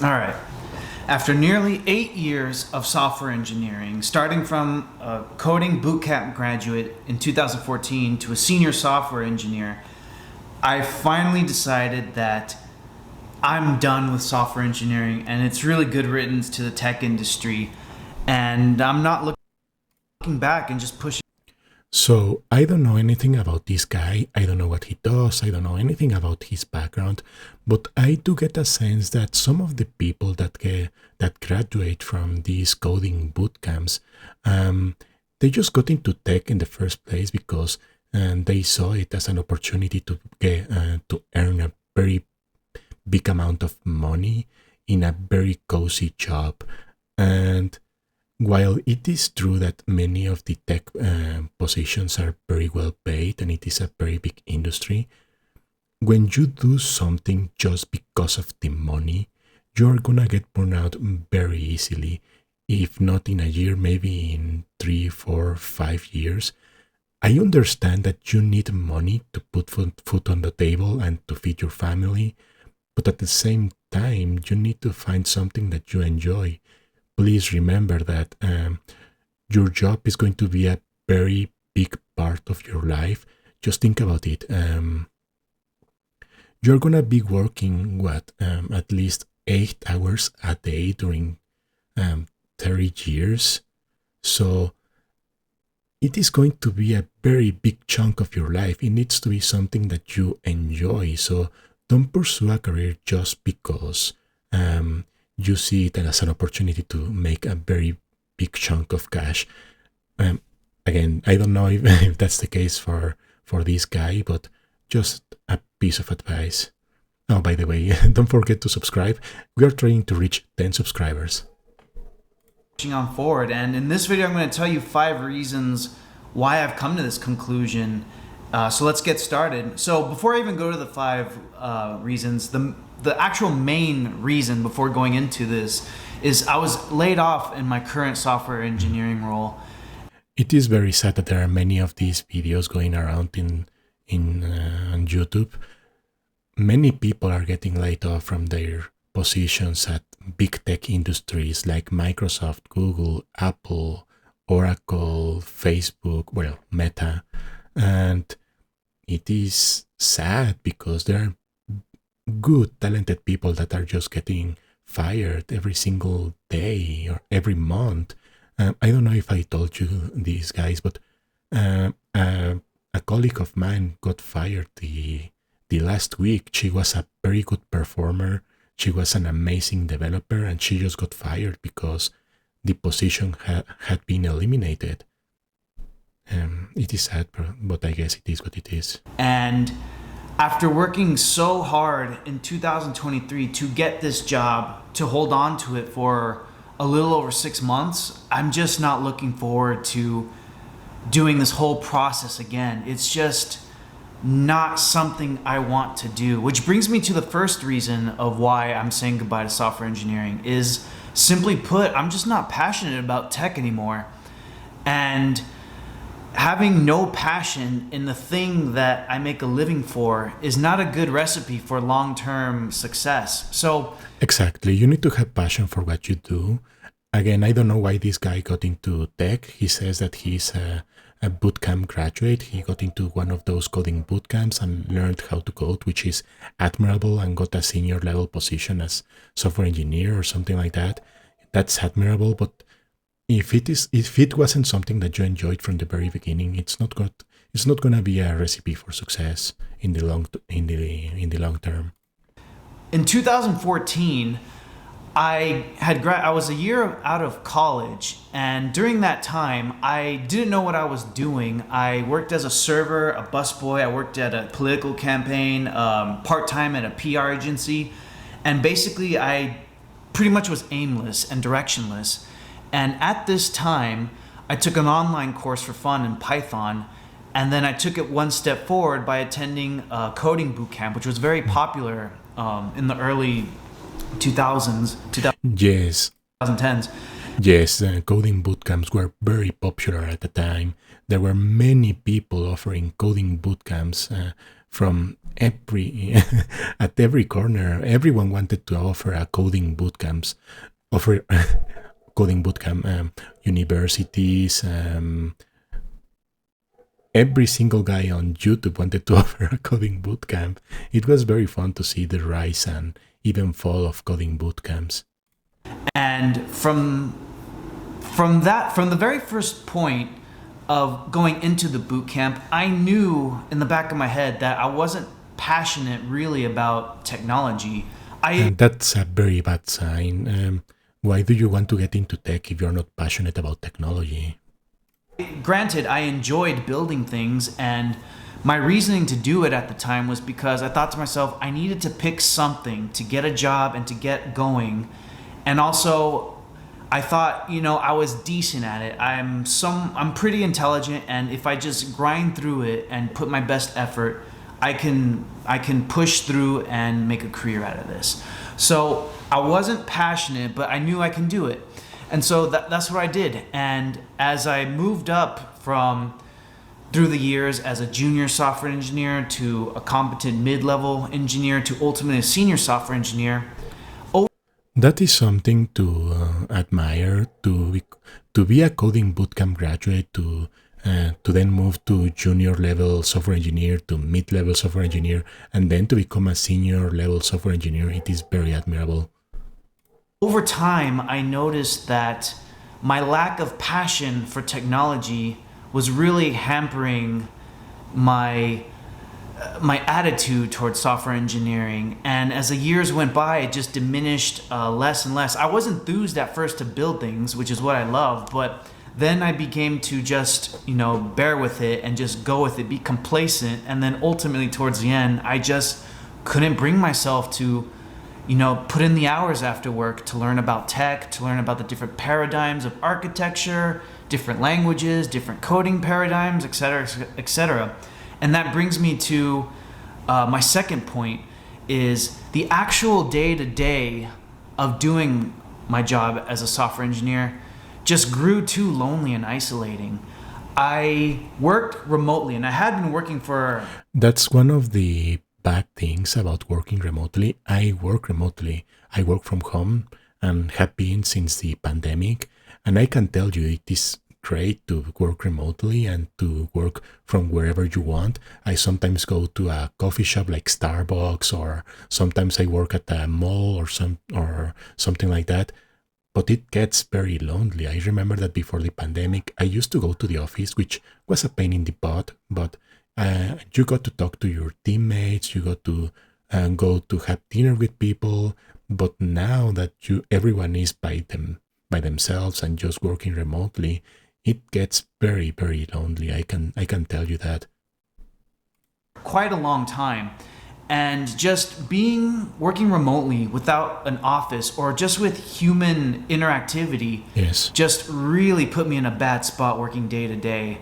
All right. After nearly 8 years of software engineering, starting from a coding bootcamp graduate in 2014 to a senior software engineer, I finally decided that I'm done with software engineering and it's really good riddance to the tech industry. And I'm not looking back and just pushing. So I don't know anything about this guy. I don't know what he does. I don't know anything about his background, but I do get a sense that some of the people that graduate from these coding boot camps, they just got into tech in the first place because they saw it as an opportunity to earn a very big amount of money in a very cozy job. And while it is true that many of the tech positions are very well paid and it is a very big industry, when you do something just because of the money, you're gonna get burned out very easily. If not in a year, maybe in 3, 4, 5 years. I understand that you need money to put food on the table and to feed your family, but at the same time, you need to find something that you enjoy. Please remember that your job is going to be a very big part of your life. Just think about it. You're gonna be working at least 8 hours a day during 30 years. So it is going to be a very big chunk of your life. It needs to be something that you enjoy. So don't pursue a career just because you see it as an opportunity to make a very big chunk of cash. Um, Again, I don't know if, if that's the case for this guy, but just a piece of advice. Oh, by the way, don't forget to subscribe. We are trying to reach 10 subscribers. On forward. And in this video, I'm going to tell you 5 reasons why I've come to this conclusion. So let's get started. So before I even go to the 5 reasons, the actual main reason before going into this is I was laid off in my current software engineering role. It is very sad that there are many of these videos going around on YouTube. Many people are getting laid off from their positions at big tech industries like Microsoft, Google, Apple, Oracle, Facebook, well, Meta. And it is sad because there are good, talented people that are just getting fired every single day or every month. I don't know if I told you these guys, but a colleague of mine got fired the last week. She was a very good performer. She was an amazing developer, and she just got fired because the position had been eliminated. It is sad, but I guess it is what it is. And after working so hard in 2023 to get this job, to hold on to it for a little over 6 months, I'm just not looking forward to doing this whole process again. It's just not something I want to do. Which brings me to the first reason of why I'm saying goodbye to software engineering is, simply put, I'm just not passionate about tech anymore. And having no passion in the thing that I make a living for is not a good recipe for long-term success. So exactly, you need to have passion for what you do. Again, I don't know why this guy got into tech. He says that he's a bootcamp graduate. He got into one of those coding bootcamps and learned how to code, which is admirable, and got a senior level position as software engineer or something like that. That's admirable, but if it wasn't something that you enjoyed from the very beginning, it's not gonna be a recipe for success in the long term. in 2014, I was a year out of college, and during that time, I didn't know what I was doing. I worked as a server, a busboy. I worked at a political campaign, part-time at a PR agency, and basically I pretty much was aimless and directionless. And at this time, I took an online course for fun in Python, and then I took it one step forward by attending a coding bootcamp, which was very popular in the early 2000s, Yes, 2010s. yes, coding bootcamps were very popular at the time. There were many people offering coding bootcamps from every at every corner, everyone wanted to offer a coding bootcamps, offer coding bootcamp, universities. Every single guy on YouTube wanted to offer a coding bootcamp. It was very fun to see the rise and even fall of coding bootcamps. And from the very first point of going into the boot camp, I knew in the back of my head that I wasn't passionate really about technology. I And that's a very bad sign. Why do you want to get into tech if you're not passionate about technology? Granted, I enjoyed building things, and my reasoning to do it at the time was because I thought to myself, I needed to pick something to get a job and to get going. And also, I thought, I was decent at it. I'm pretty intelligent, and if I just grind through it and put my best effort, I can push through and make a career out of this. So I wasn't passionate, but I knew I can do it. And so that's what I did. And as I moved up through the years as a junior software engineer to a competent mid-level engineer to ultimately a senior software engineer. That is something to admire. To be a coding bootcamp graduate, to then move to junior level software engineer to mid level software engineer, and then to become a senior level software engineer. It is very admirable. Over time, I noticed that my lack of passion for technology was really hampering my my attitude towards software engineering. And as the years went by, it just diminished less and less. I was enthused at first to build things, which is what I love, but then I became to just, bear with it and just go with it, be complacent. And then ultimately towards the end, I just couldn't bring myself to, put in the hours after work to learn about tech, to learn about the different paradigms of architecture, different languages, different coding paradigms, et cetera, et cetera. And that brings me to my second point is the actual day-to-day of doing my job as a software engineer just grew too lonely and isolating. I worked remotely, and I had been working for... That's one of the bad things about working remotely. I work remotely. I work from home and have been since the pandemic. And I can tell you it is great to work remotely and to work from wherever you want. I sometimes go to a coffee shop like Starbucks, or sometimes I work at a mall or something like that. But it gets very lonely. I remember that before the pandemic, I used to go to the office, which was a pain in the butt, but you got to talk to your teammates, you got to go to have dinner with people. But now that everyone is by themselves and just working remotely, it gets very, very lonely. I can tell you that. Quite a long time. And just working remotely without an office or just with human interactivity, Yes. just really put me in a bad spot working day to day.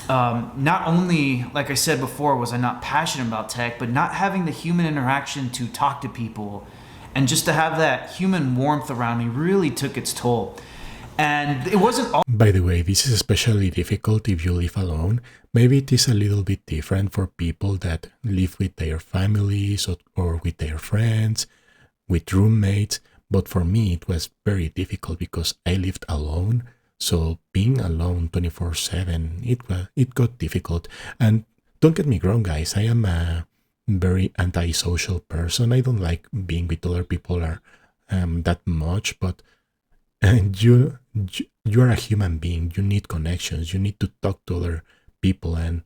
Not only, like I said before, was I not passionate about tech, but not having the human interaction to talk to people and just to have that human warmth around me really took its toll. And it wasn't all... By the way, this is especially difficult if you live alone. Maybe it is a little bit different for people that live with their families or with their friends, with roommates. But for me, it was very difficult because I lived alone. So being alone 24/7, it got difficult. And don't get me wrong, guys. I am a very antisocial person. I don't like being with other people that much. But and you are a human being. You need connections. You need to talk to other people, and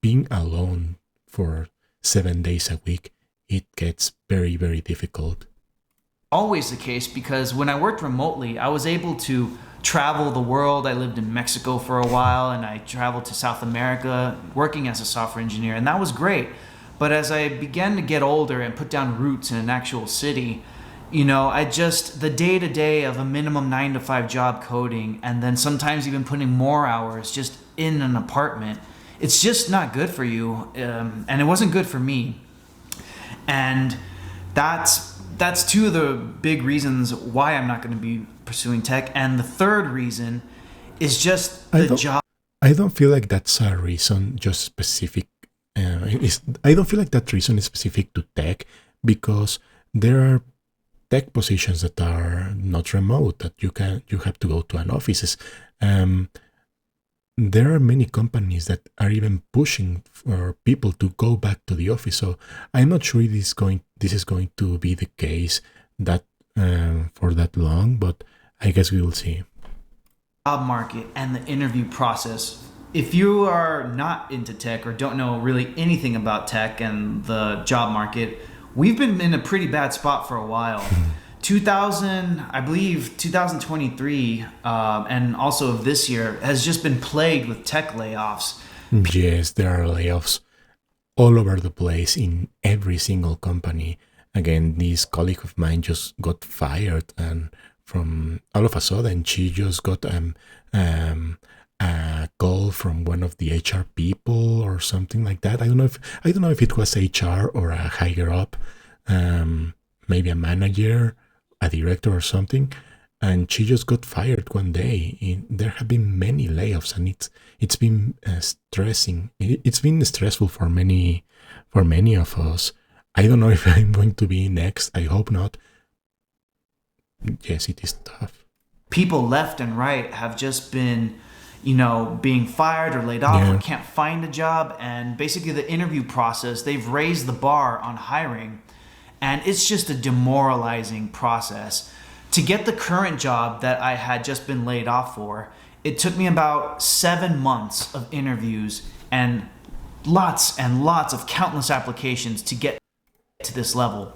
being alone for 7 days a week, it gets very, very difficult. always the case because when I worked remotely, I was able to travel the world. I lived in Mexico for a while and I traveled to South America working as a software engineer, and that was great. But as I began to get older and put down roots in an actual city, the day to day of a minimum 9 to 5 job coding and then sometimes even putting more hours just in an apartment, it's just not good for you. And it wasn't good for me. And that's two of the big reasons why I'm not going to be pursuing tech. And the third reason is just the job. I don't feel like that's a reason just specific. I don't feel like that reason is specific to tech, because there are tech positions that are not remote, that you have to go to an offices. Um, there are many companies that are even pushing for people to go back to the office. So I'm not sure this is going to be the case that for that long, but I guess we will see. Job market and the interview process. If you are not into tech or don't know really anything about tech and the job market, we've been in a pretty bad spot for a while. 2023, and also of this year has just been plagued with tech layoffs. Yes, there are layoffs all over the place in every single company. Again, this colleague of mine just got fired, and from all of a sudden, she just got a call from one of the HR people or something like that. I don't know if it was HR or a higher up, maybe a manager, a director or something, and she just got fired one day. There have been many layoffs, and it's been stressing. It's been stressful for many of us. I don't know if I'm going to be next. I hope not. Yes, it is tough. People left and right have just been, being fired or laid off or can't find a job. And basically the interview process, they've raised the bar on hiring. And it's just a demoralizing process. To get the current job that I had just been laid off for, it took me about 7 months of interviews and lots of countless applications to get to this level.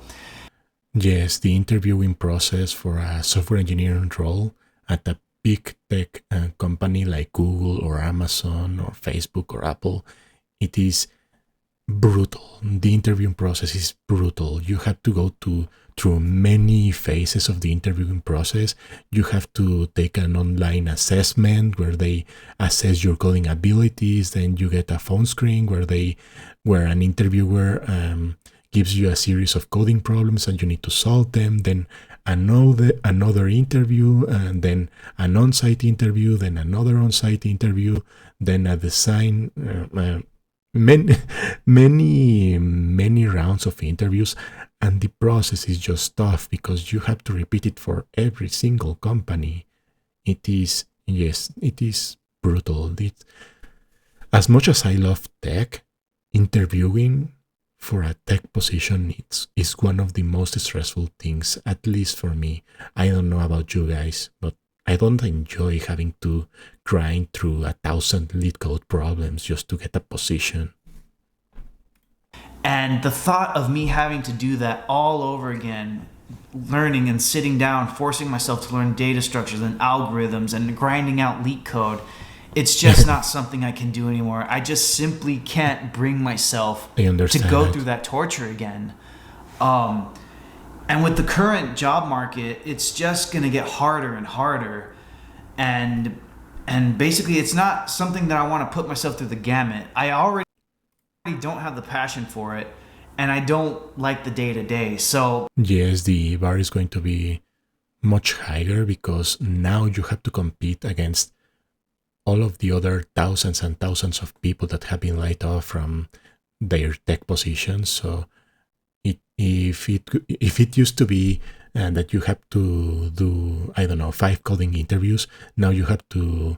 Yes, the interviewing process for a software engineering role at a big tech company like Google or Amazon or Facebook or Apple, it is brutal. The interviewing process is brutal. You have to go through many phases of the interviewing process. You have to take an online assessment where they assess your coding abilities. Then you get a phone screen where an interviewer gives you a series of coding problems and you need to solve them. Then another interview, and then an on-site interview, then another on-site interview, then a design. Many rounds of interviews, and the process is just tough because you have to repeat it for every single company. It is brutal. As much as I love tech, interviewing for a tech position is one of the most stressful things, at least for me. I don't know about you guys, but I don't enjoy having to grind through 1,000 lead code problems just to get a position. And the thought of me having to do that all over again, learning and sitting down, forcing myself to learn data structures and algorithms and grinding out leak code, it's just not something I can do anymore. I just simply can't bring myself to go through that torture again. And with the current job market, it's just going to get harder and harder. And basically, it's not something that I want to put myself through the gamut. I already don't have the passion for it, and I don't like the day-to-day. So yes, the bar is going to be much higher because now you have to compete against all of the other thousands and thousands of people that have been laid off from their tech positions. So if it used to be that you have to do, I don't know, 5 coding interviews, now you have to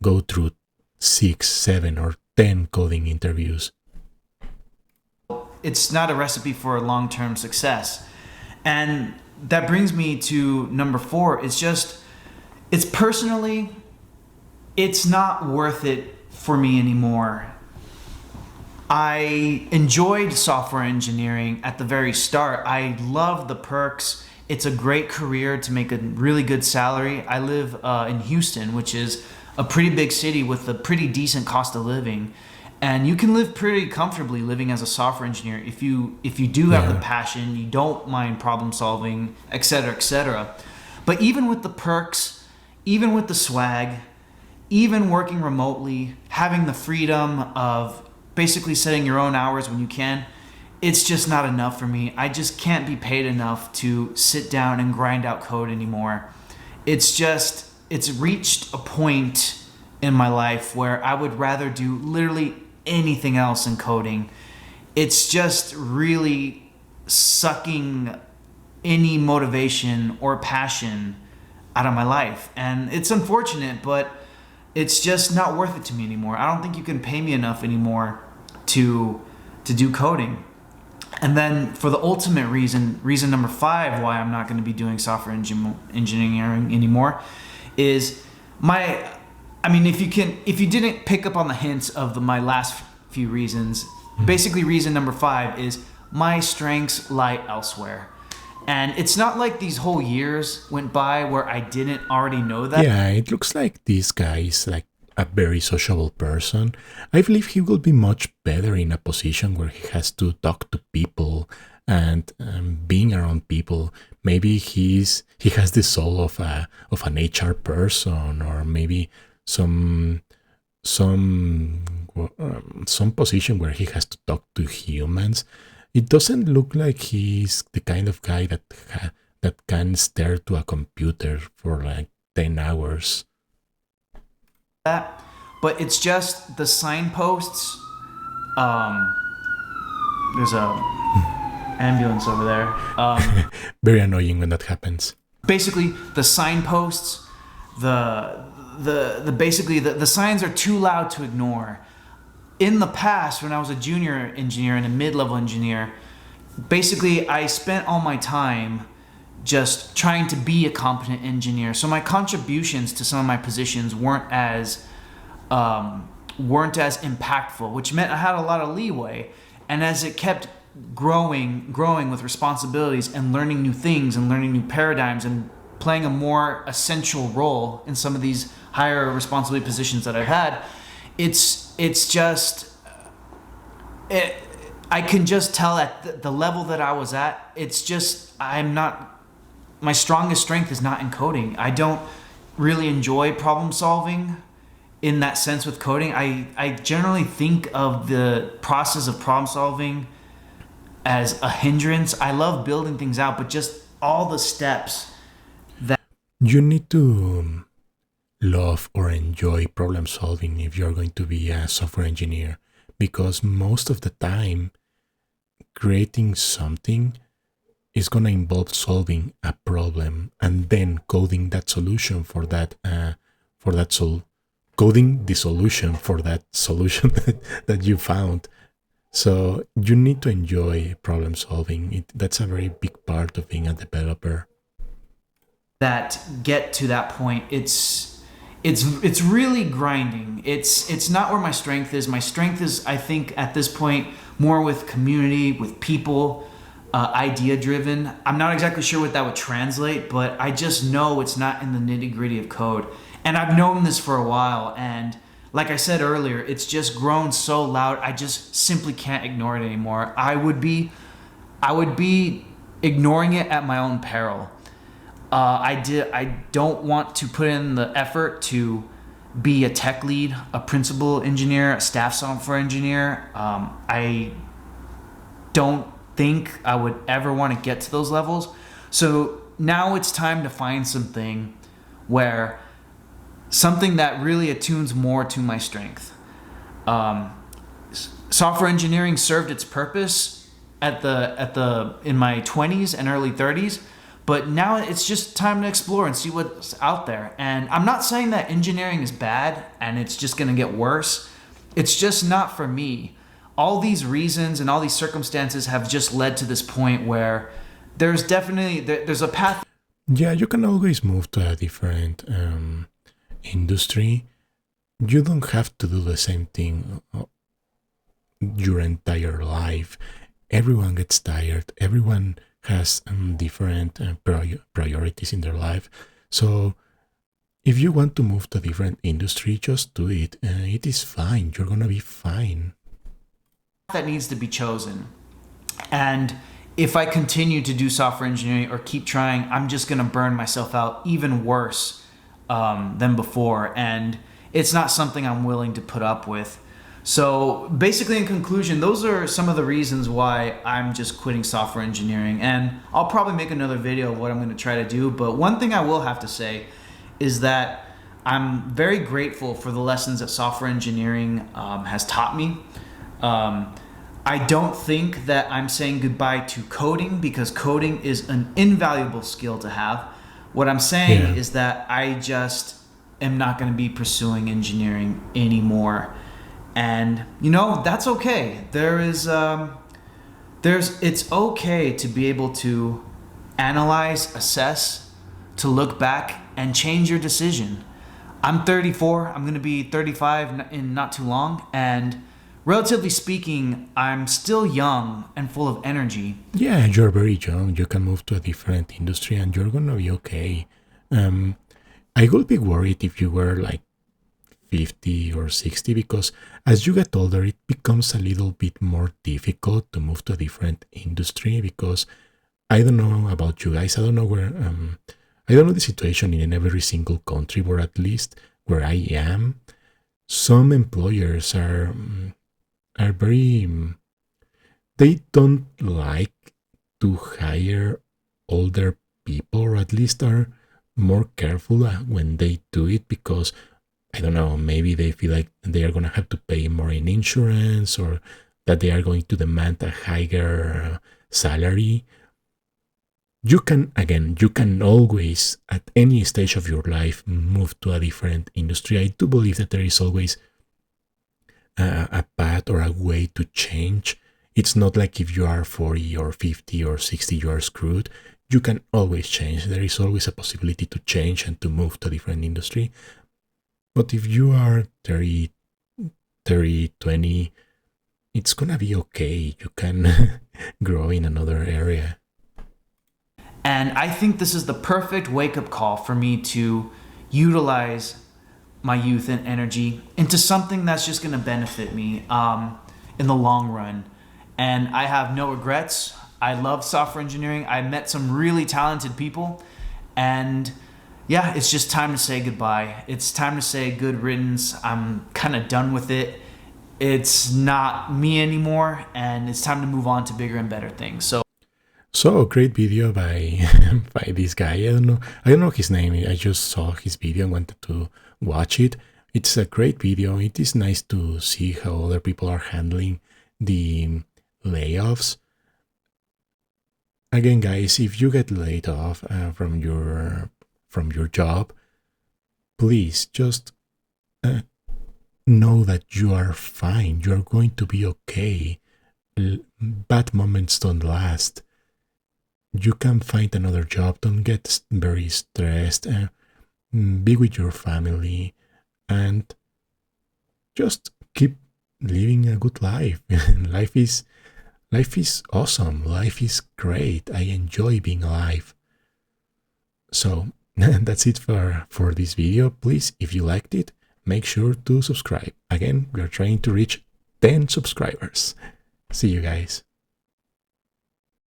go through 6, 7, or 10 coding interviews. It's not a recipe for long-term success. And that brings me to number 4. It's personally, it's not worth it for me anymore. I enjoyed software engineering at the very start. I love the perks. It's a great career to make a really good salary. I live in Houston, which is a pretty big city with a pretty decent cost of living. And you can live pretty comfortably living as a software engineer if you do have the passion, you don't mind problem solving, etc., etc. But even with the perks, even with the swag, even working remotely, having the freedom of basically setting your own hours when you can, it's just not enough for me. I just can't be paid enough to sit down and grind out code anymore. It's reached a point in my life where I would rather do literally anything else in coding. it's just really sucking any motivation or passion out of my life. And it's unfortunate, but it's just not worth it to me anymore. I don't think you can pay me enough anymore to do coding. And then for the ultimate reason number 5 why I'm not going to be doing software engineering anymore is if you didn't pick up on the hints of my last few reasons, basically reason number 5 is my strengths lie elsewhere. And it's not like these whole years went by where I didn't already know that. Yeah, it looks like this guy is like a very sociable person. I believe he will be much better in a position where he has to talk to people and being around people. Maybe he has the soul of an HR person, or maybe some some position where he has to talk to humans. It doesn't look like he's the kind of guy that can stare to a computer for like 10 hours. That, but it's just the signposts. There's a ambulance over there. Very annoying when that happens. Basically, the signposts, the signs are too loud to ignore. In the past, when I was a junior engineer and a mid-level engineer, basically I spent all my time just trying to be a competent engineer. So my contributions to some of my positions weren't as impactful, which meant I had a lot of leeway. And as it kept growing with responsibilities and learning new things and learning new paradigms and playing a more essential role in some of these higher responsibility positions that I've had, I can just tell at the level that I was at, my strongest strength is not in coding. I don't really enjoy problem solving in that sense with coding. I generally think of the process of problem solving as a hindrance. I love building things out, but just all the steps that You need to love or enjoy problem solving if you're going to be a software engineer, because most of the time creating something is going to involve solving a problem and then coding that solution coding the solution for that solution that you found. So you need to enjoy problem solving. That's a very big part of being a developer. that get to that point, it's really grinding. It's not where my strength is. My strength is, I think, at this point, more with community, with people, idea driven. I'm not exactly sure what that would translate, but I just know it's not in the nitty gritty of code. And I've known this for a while, and like I said earlier, it's just grown so loud, I just simply can't ignore it anymore. I would be ignoring it at my own peril. I don't want to put in the effort to be a tech lead, a principal engineer, a staff software engineer. I don't think I would ever want to get to those levels. So now it's time to find something that really attunes more to my strength. Software engineering served its purpose in my 20s and early 30s. But now it's just time to explore and see what's out there. And I'm not saying that engineering is bad and it's just going to get worse. It's just not for me. All these reasons and all these circumstances have just led to this point where there's a path. Yeah, you can always move to a different industry. You don't have to do the same thing your entire life. Everyone gets tired. Everyone has different priorities in their life. So if you want to move to a different industry, just do it. It is fine. You're going to be fine. That needs to be chosen. And if I continue to do software engineering or keep trying, I'm just going to burn myself out even worse than before. And it's not something I'm willing to put up with. So basically, in conclusion, those are some of the reasons why I'm just quitting software engineering. And I'll probably make another video of what I'm going to try to do. But one thing I will have to say is that I'm very grateful for the lessons that software engineering has taught me. I don't think that I'm saying goodbye to coding because coding is an invaluable skill to have. What I'm saying Yeah. is that I just am not going to be pursuing engineering anymore. And that's okay. It's okay to be able to analyze, assess, to look back and change your decision. I'm 34. I'm going to be 35 in not too long, and relatively speaking, I'm still young and full of energy. Yeah, you're very young. You can move to a different industry and you're gonna be okay. Um, I would be worried if you were like 50 or 60 because as you get older, it becomes a little bit more difficult to move to a different industry because I don't know about you guys. I don't know I don't know the situation in every single country, but at least where I am, some employers are very they don't like to hire older people, or at least are more careful when they do it because I don't know, maybe they feel like they are going to have to pay more in insurance or that they are going to demand a higher salary. You can always, at any stage of your life, move to a different industry. I do believe that there is always a path or a way to change. It's not like if you are 40 or 50 or 60, you are screwed. You can always change. There is always a possibility to change and to move to a different industry. But if you are 30, 30, 20, it's gonna be okay. You can grow in another area. And I think this is the perfect wake up call for me to utilize my youth and energy into something that's just going to benefit me in the long run. And I have no regrets. I love software engineering. I met some really talented people. And yeah, it's just time to say goodbye. It's time to say good riddance. I'm kind of done with it. It's not me anymore. And it's time to move on to bigger and better things. So great video by by this guy. I don't know his name. I just saw his video and wanted to watch it. It's a great video. It is nice to see how other people are handling the layoffs. Again, guys, if you get laid off from your job, please just know that you are fine. You are going to be okay. Bad moments don't last. You can find another job. Don't get very stressed. Be with your family and just keep living a good life. Life is awesome. Life is great. I enjoy being alive. So that's it for this video. Please, if you liked it, make sure to subscribe. Again, we are trying to reach 10 subscribers. See you guys.